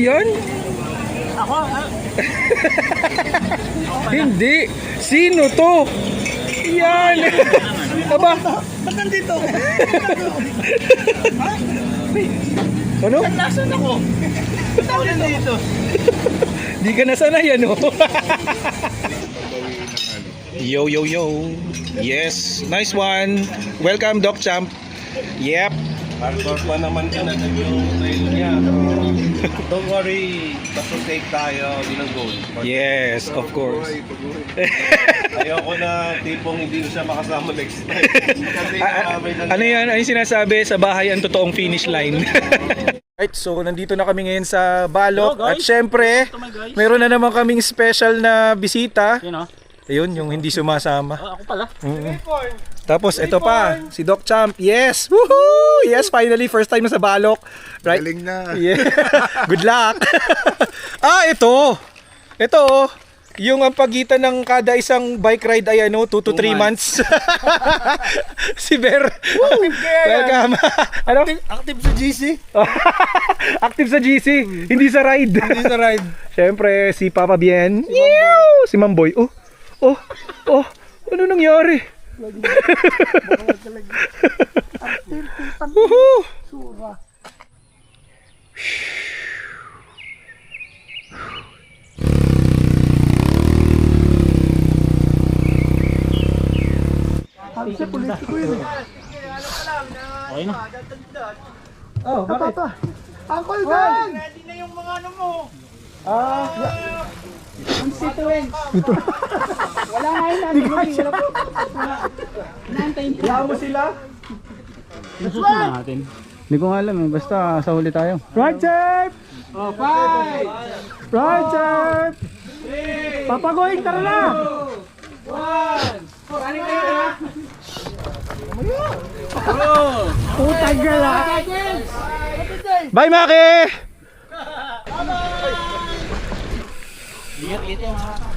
yan? Ako? Hindi. Sino to? Yan. Aba. Ba't nandito? Ano? Nasaan ako? Ba't ako nandito? Di ka nasanay, ano? Yo, yo, yo. Yes. Nice one. Welcome, Doc Champ. Yep. Hardcore pa naman ka na yung trail niya. Don't worry, basta safe tayo, yun ang goal. Yes, of course. Ayoko na tipong hindi siya makasama next time. Kasi may Ano yan? Ano yung sinasabi? Sa bahay ang totoong finish line. Right, so nandito na kami ngayon sa Balok. Hello, guys. At syempre, Ito, my guys. meron na naman kaming special na bisita. Yun o. Ayun, yung hindi sumasama. Ako pala. Tapos ito pa, si Doc Champ. Yes! Woohoo! Yes, finally, first time na sa Balok. Right? Galing na. Yeah. Good luck. Ito. Ito, oh. Yung ang pagitan ng kada isang bike ride ay 2 to 3 months. Si Ber. Welcome. Ano? Active sa GC. Active sa GC, hindi sa ride. Hindi sa ride. Siyempre, si Papa Bien. Si Mamboy. Oh. Ano nangyari? Woohoo! Okay na. Oh, bakit? Uncle Ben! Ready na yung mga ano mo. Wala nga yun namin. Kailangan mo sila? Nasusunod na natin. Hindi ko nga alam eh, basta sa huli tayo. Roger! Oh, 5! Roger! Papagoy, tara na! Putang gala! Bye, Maki! Ingat yung mga.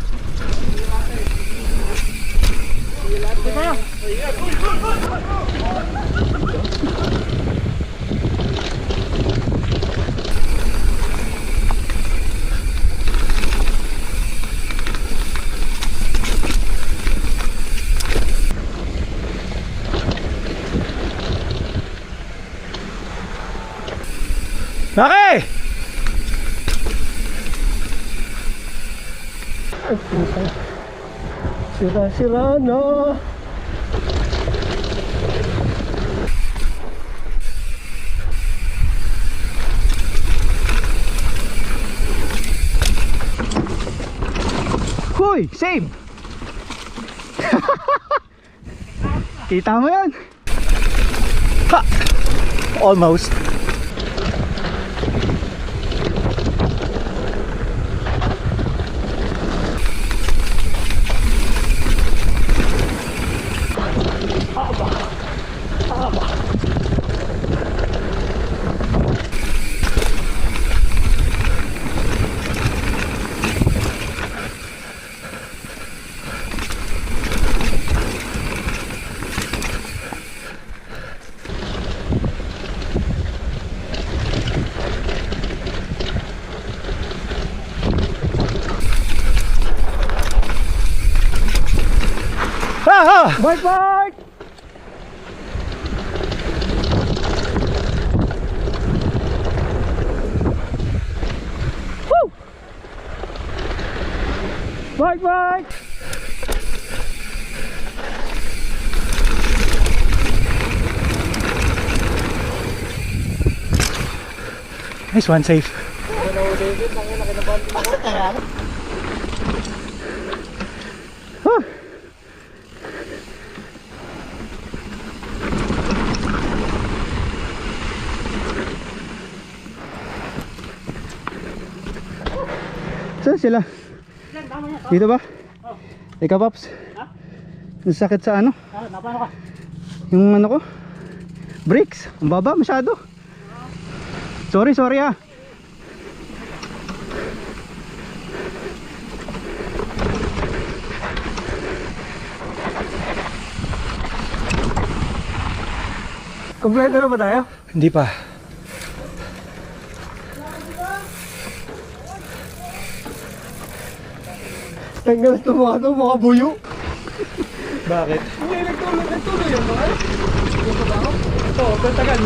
Maki! Sira-sira na. Hoy! Save! Kita mo yan? Ha! Almost. Bike, bike! Woo! Bike, bike! Nice one, safe. Huh. Saan sila? Dito ba? Ikaw, Pops? Nasakit sa ano? Napano ka? Yung ano ko? Brakes. Ang baba masyado. Sorry ah. Kompleto na ba tayo? Hindi pa. Tanggal ito mga buyo. Bakit? Hindi, nagtuloy yan ba? Ito,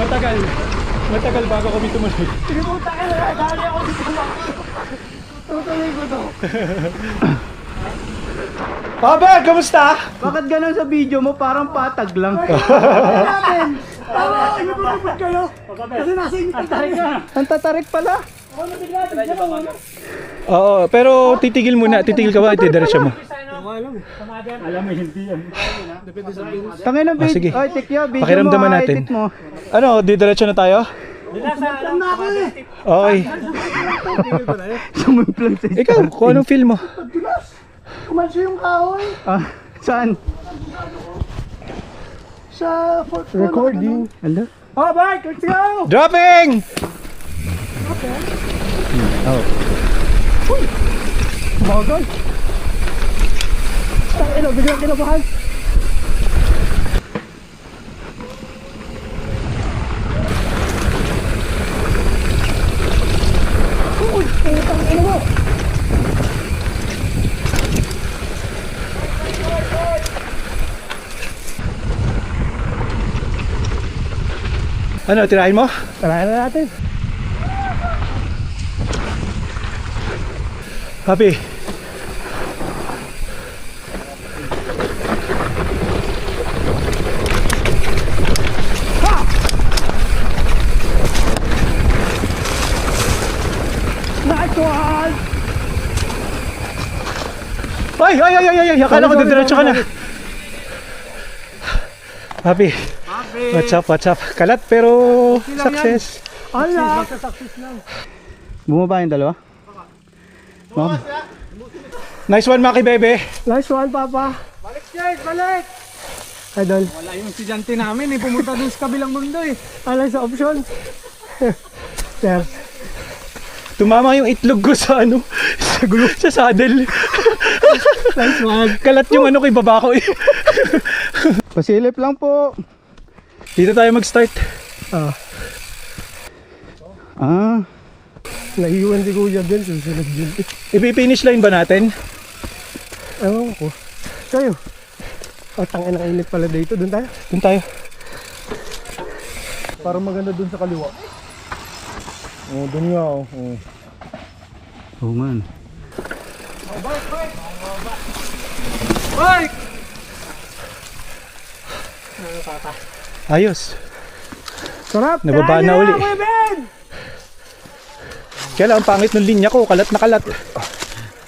matagal. Matagal bago kami tumuloy. Sige po, tayo na. Dali ako dito lang. Tutuloy ko to. Robert, kamusta? Bakit ganun sa video mo? Parang patag lang. Namin! Tama, inabot kayo. Kasi nasa inyo. Ang tatarik pala. Ako na bigla, bigla ko. Oo, pero titigil muna. Titigil ka ba? Diretso mo. Alam mo, hindi yan. Tangin ng sige. video. Oy, Tikyo, video Pakiramdaman mo. natin. Edit mo. Ano, diretso na tayo? Alam na ako eh. Okay. Sumimplang sa Ikaw, kung anong feel mo? Kumanso yung kahoy. Ah, saan? Sa recording. Ala? Oh, bye! Let's go! Dropping! Bagal. Ino, biglang kinabahan. Uy, putang ino mo. Ano, tirahin mo? Tarayan na natin. Happy. Nice one! Ay! Akala ko diretso ka na. Happy. What's up? Kalat pero success. Ala! Bumaba yung dalawa? Ma'am. Nice one, Maki Bebe. Nice one, Papa. Balik, Jake! Balik! Idol. Wala yung estudyante namin eh. Pumunta dun sa kabilang mundo eh. Alay sa option. Sir. Tumama yung itlog ko sa ano, sa gulo, sa saddle. Nice one. Kalat yung ano ko, ibaba ko eh. Pasilip lang po. Dito tayo mag-start. Ah, Naiiwan si Kuya Ben. Susunod din. Ipi-finish line ba natin? Ewan ko. Kayo. O, tangin ang init pala dito. Doon tayo. Doon tayo. Parang maganda doon sa kaliwa. Oh, doon nga. Oh. oh man. Ayos. Sarap. Nababa na uli. Kuya Ben! Kaya lang, ang pangit ng linya ko. Kalat na kalat.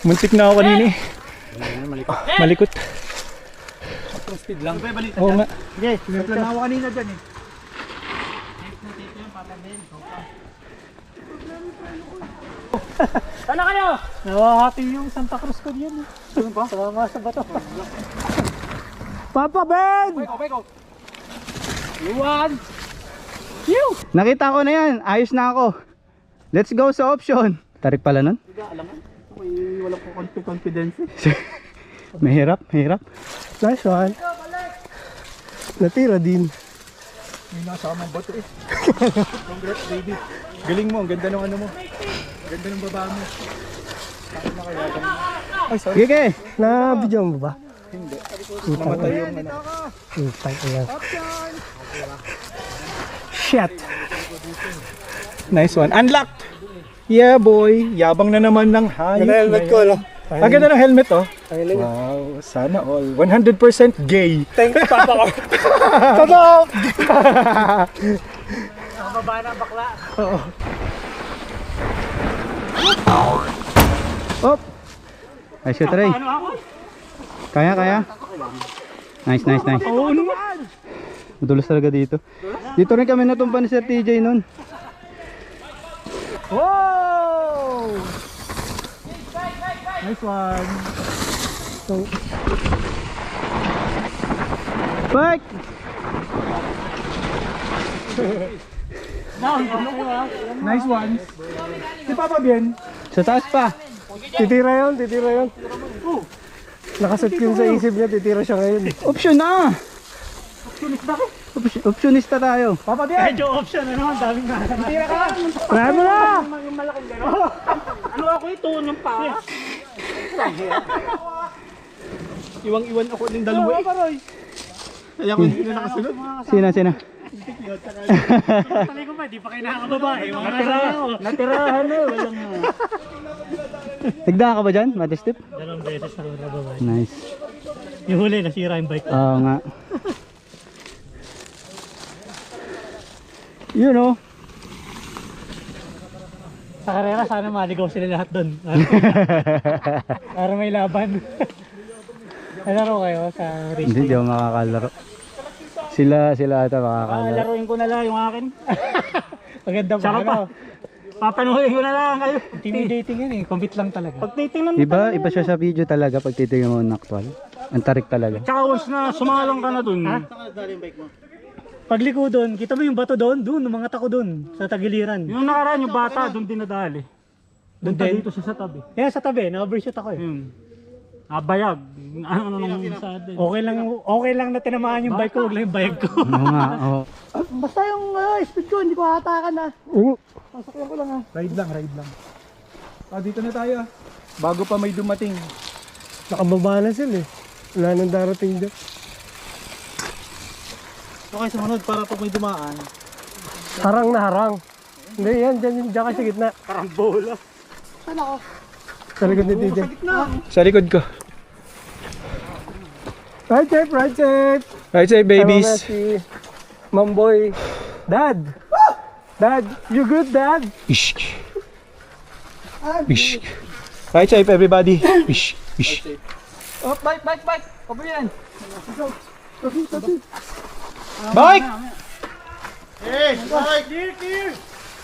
Muntik na ako kanina eh. Malikot. Speed lang. Oo nga. Okay, siniplan na ako kanina dyan eh. Sana kayo! Nawahati yung Santa Cruz ko diyan eh. Doon ba? Sa bato. Papa Ben! Beko. Luwan! Nakita ko na yan. Ayos na ako. Let's go sa option. Tarik pala nun? Wala po confidence eh. Mahirap. Nice one. Natira din. May nasama ang bato eh. Congrats baby. Galing mo, ang ganda ng ano mo. Ganda ng baba mo. Ay, sorry. Sige. Na video mo ba? Mamatay yung ano. Utang yan. Shit. Nice one. Unlocked! Yeah boy. Yabang na naman ng hayop. Ganda helmet ko, no? Ang ganda ng helmet oh. Tangin na. Wow, sana all. 100% gay. Thank you, Papa ko. Totoo! Nakababa na bakla. Op. Ayos ka, Trey. Ano ako? Kaya. Nice. Oo naman! Madulas talaga dito. Dito rin kami natumpa ni Sir TJ nun. Wow! Nice one! Bike! Nice one! Si Papa Bien! Sa taas pa. Titira yun. Nakaset yun sa isip niya, titira siya ngayon. Option na! Optionista tayo. Papa Bien! Medyo option ano, ang daming nga. Tira ka! Try mo na! Yung malaking gano'n. Ano ako ito, ng paa? Iwang-iwan ako ng dalawa eh. Kaya ko hindi na nakasunod. Sina? Sabi ko pa, di pa kayo nakakababae. Natirahan na. Walang Nagdaan ka ba dyan, Mate Step? dalawang beses na babae. Nice. Yung huli, nasira yung bike ko. Oo nga. Yun oh. Sa karera, sana maligaw sila lahat doon. Para may laban. Nalaro kayo sa race? Hindi, di ako makakalaro. Sila ata makakalaro. Laruin ko na lang yung akin. Maganda ba? Saka pa. Papanuhin ko na lang kayo. Intimidating yun eh. Compete lang talaga. Pag titingnan mo Iba siya sa video talaga pag titingnan mo ng actual. Ang tarik talaga. Tsaka once na sumalang ka na dun. Ha? Pagliko dun, kita mo yung bato dun? Dun, umangat ako dun. Sa tagiliran. Yung nakaraan yung bata, dun dinadali. Dun dito siya sa tabi. Yeah, sa tabi. Na-overshoot ako eh. Bayag. Ano nung sa atin. Okay lang na tinamaan yung bike ko. Huwag lang yung bayag ko. Oo nga, oo. Basta yung speed ko, hindi ko hatakan na. Pasakyan ko lang ha. Ride lang. Dito na tayo. Bago pa may dumating. Nakababa na sila eh. Wala nang darating dyan. Okay, sumunod para pag may dumaan. Harang na harang. Hindi yan, dyan ka sa gitna. Karambola. Sa likod ni DJ. Sa likod ko. Right safe, right safe. Right side, babies. Tama na si Mamboy. Dad! Dad, you good, Dad? Ish. Right side, everybody. Ish. Oh, bike! Opo yan. Bike!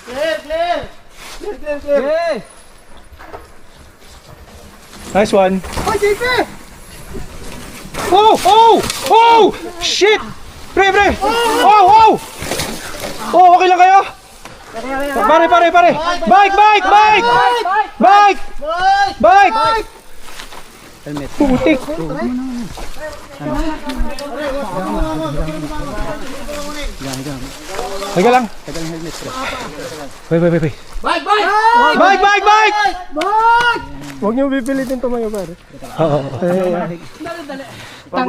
Clear! Nice one. Oh! Shit! Pre! Oh! Okay lang kayo? Pare! Bike! Helmet. Putik! Teka lang. Tagal ng helmet, bro. Wait. Bike! Huwag niyo pipilitin tumayo, pare. Oo. Wag.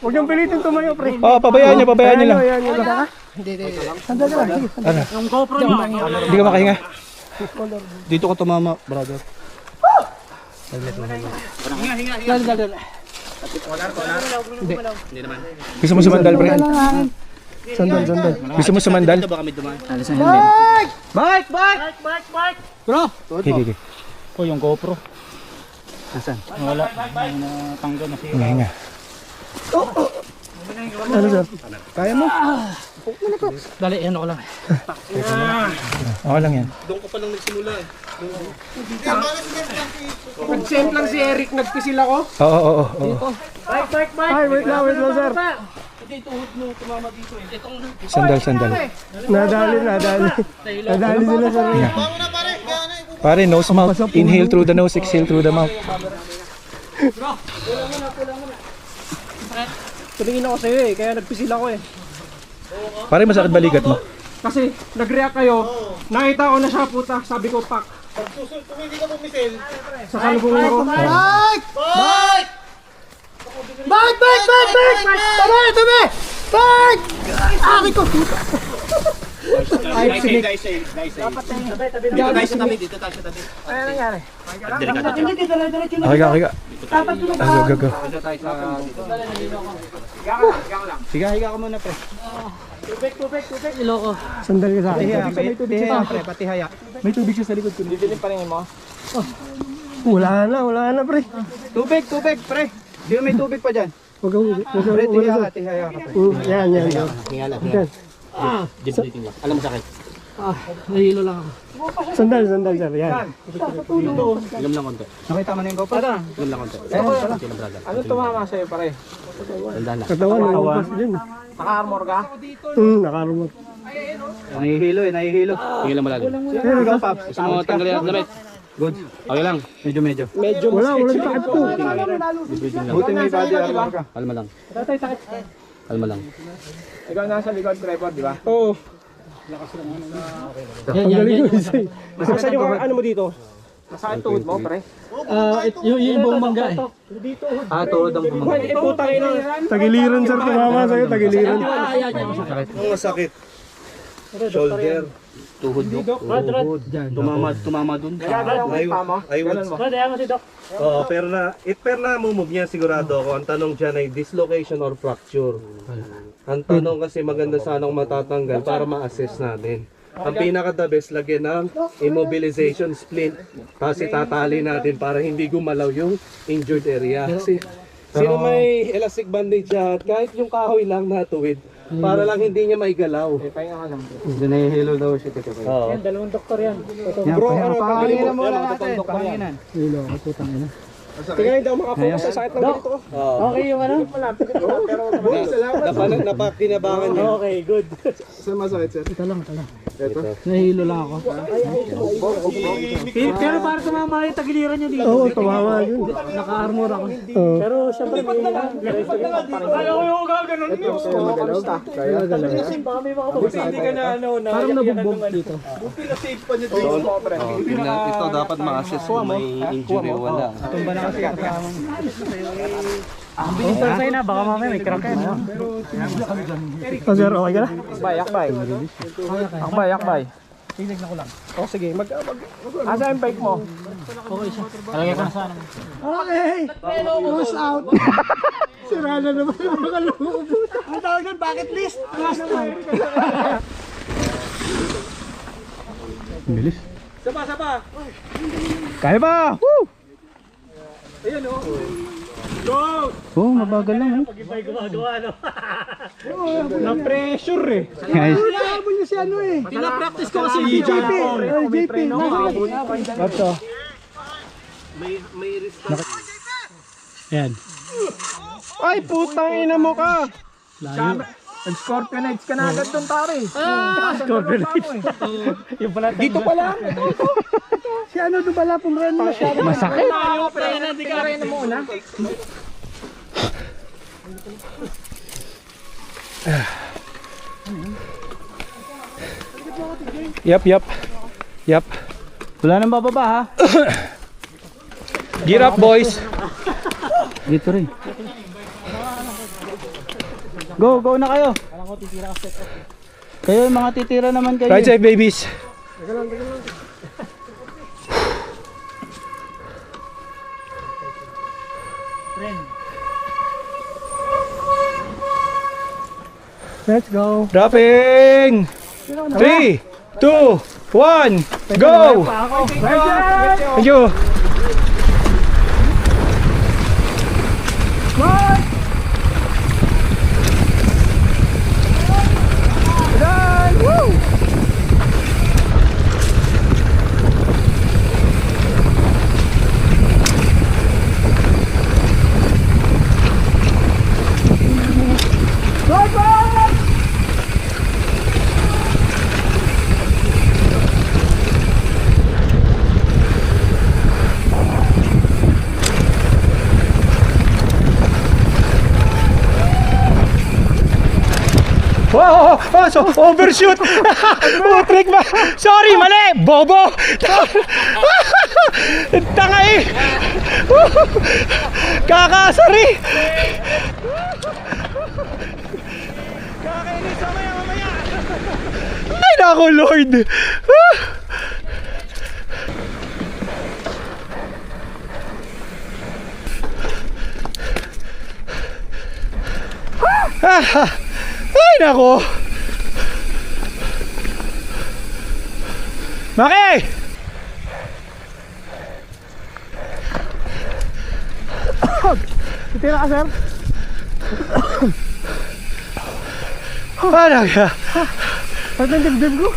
Huwag niyo pilitin tumayo, pre. Pabayaan niyo lang. Ayan nyo lang. Sandal lang. Sige, Yung GoPro nyo. Hindi ka makahinga. Dito ka tumama, brother. Gusto mo sumandal, pre? Sandal. Gusto mo sumandal? Bike! Bro! Okay. Oh, yung GoPro. Nasaan? Wala. Natanggal na siya. Hinga. Ano, sir? Kaya mo? Dali, ano ko lang. Okay lang yan. Nag-send lang si Eric, nagpisil ako. Oo. Bike! Ay, wait lang, sir. Sandal. Nadali sila, sir. Pare, nose mouth. Inhale through the nose, exhale through the mouth. Tumingin ako sa'yo eh, kaya nagpisil ako eh. Pare, masakit balikat mo. Kasi nag-react kayo, nakita ko na siya, puta, sabi ko pak. Kung hindi ka pumisil, Sa kalubungan ko. Okay ka. Go. Sige, higa ka muna, pre. Iloko. Sandal ka sa akin. May tubig siya, pre, pati haya. May tubig siya sa likod ko. Wala na, pre. Tubig, pre. Di ba may tubig pa dyan? Huwag kang Pre, tihaya ka, pre. Yan. Yan. Nahilo lang ako. Sandal, sir. Yan. Nakita mo na yung GoPro? Ano tumama sa'yo, pare? Katawan, nakapas din. Naka-armor ka? Nakarumot. Nahihilo. Tingin lang malalim. Pero Ikaw, Paps. Gusto mo tanggalin ang damit? Good. Okay lang. Medyo. walang sakit to. Buti may body armor ka. Kalma lang. Kalma lang. Ikaw nasa likod, tripod, di ba? Oo. Ang galing ko isa eh. Saan yung ano mo dito? Yung buong mangga eh. Tagiliran sir, tumama sa'yo, tagiliran. Ang masakit. Shoulder. Tumama dun. I would. Oo, pero na move niya sigurado ako. Ang tanong dyan ay dislocation or fracture. Ang tanong kasi maganda sana kung matatanggal para ma-assess natin. Ang pinaka-the best, lagyan ng immobilization splint. Tapos itatali natin para hindi gumalaw yung injured area. Sino may elastic bandage at kahit yung kahoy lang natuwid, para lang hindi niya maigalaw. Nahihilo daw siya. Oo. Dalawang doktor yan. Bro, ano, Pahanginan muna natin. Pahanginan. Tingnan daw makapokus sa sakit ng ganito. Okay yung ano? Napakinabangan niya. Okay, good. Saan masakit sir? Nahihilo lang ako. Pero para tumama yung tagiliran nyo dito. Oo, tumama yun. Naka-armor ako. Oo. Pero siyempre may ayaw ko yung ganun nyo. Kaya galaw. Baka may mga pagkakas. Hindi ka na ano na. Parang nabugbog dito. Ito dapat ma-assess kung may injury o wala. Tumba na kasi kasama. Kung sa'yo na, baka mamaya may crack yan. Oh sir, okay ka na? Akbay. Oh sige, asa yung bike mo? Talagay ko na sana. Okay! Close out! Sira na naman yung mga loob. Ang tawag nun, bucket list! Close out! Bilis. Sapa! Kaya ba? Woo! Ayan o. Oh, mabagal lang. Pag-ibay gumagawa, no? Na-pressure eh. Guys, Hinahabol niya si ano eh. Pinapractice ko kasi JP. JP. bato. May risk. Yan. Ay, putang ina mo ka! Nag-scorpionites ka na agad doon, pare. Scorpionites. Yung pala Dito pala. Si ano doon pala, pumran mo siya. Masakit. Hindi ka rin mo una. Yep. Wala nang bababa ha. Gear up, boys. Dito rin. Go na kayo. Kayo yung mga titira naman kayo. Right side, babies. Let's go. Dropping. 3, 2, 1, go! Thank you. Oh, so overshoot. Oh, trick ba? Sorry, mali. Bobo. Tanga eh. Kakasari. Kakainis mamaya. Ay, naku, Lord. Ay, nako. Maki! Titira ka, sir. Ano ka? Pag nandibdib ko.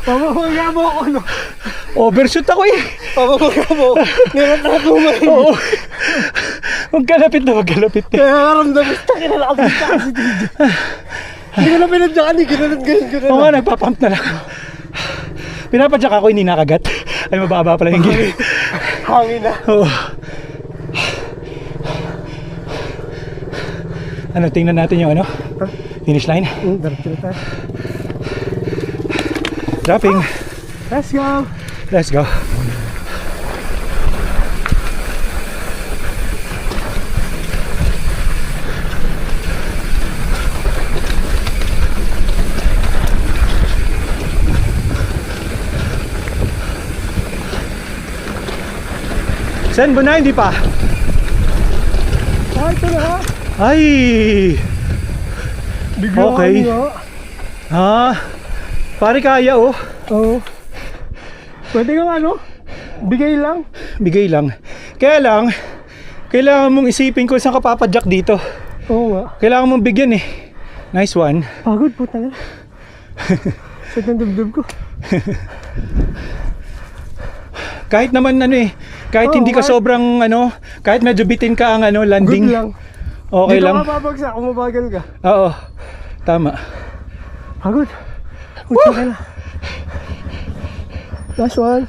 Pamahuga mo ako, no? Overshoot ako eh. Pamahuga mo. Meron na kumain. Oo. Magkalapit na. Kaya karamdam mo. Takin na nakabit ka kasi dito. Hindi ko na pinadyakan eh. Ginanon. Oo nga, nagpapump na lang. Pinapadyak ako, hindi nakagat. Ay, mababa pala yung gear. Hangin na. Oo. Ano, tingnan natin yung ano? Finish line. Diretso na tayo. Dropping. Let's go. Let's go. Saan ba na? Hindi pa. Ah, ito na. Ay! Bigla Okay. Ah, pare kaya oh. Oo. Pwede kang ano? Bigay lang. Bigay lang. Kaya lang, kailangan mong isipin kung saan ka papadyak dito. Oo nga. Kailangan mong bigyan eh. Nice one. Pagod po talaga. Sa dibdib ko. Kahit naman ano eh, kahit Oo, hindi ka kahit- sobrang ano, kahit medyo bitin ka ang ano, Good landing. lang. Okay Di lang. ka mapapagsak kung mabagal ka. Oo. Tama. Pagod. Punta ka na. Last one.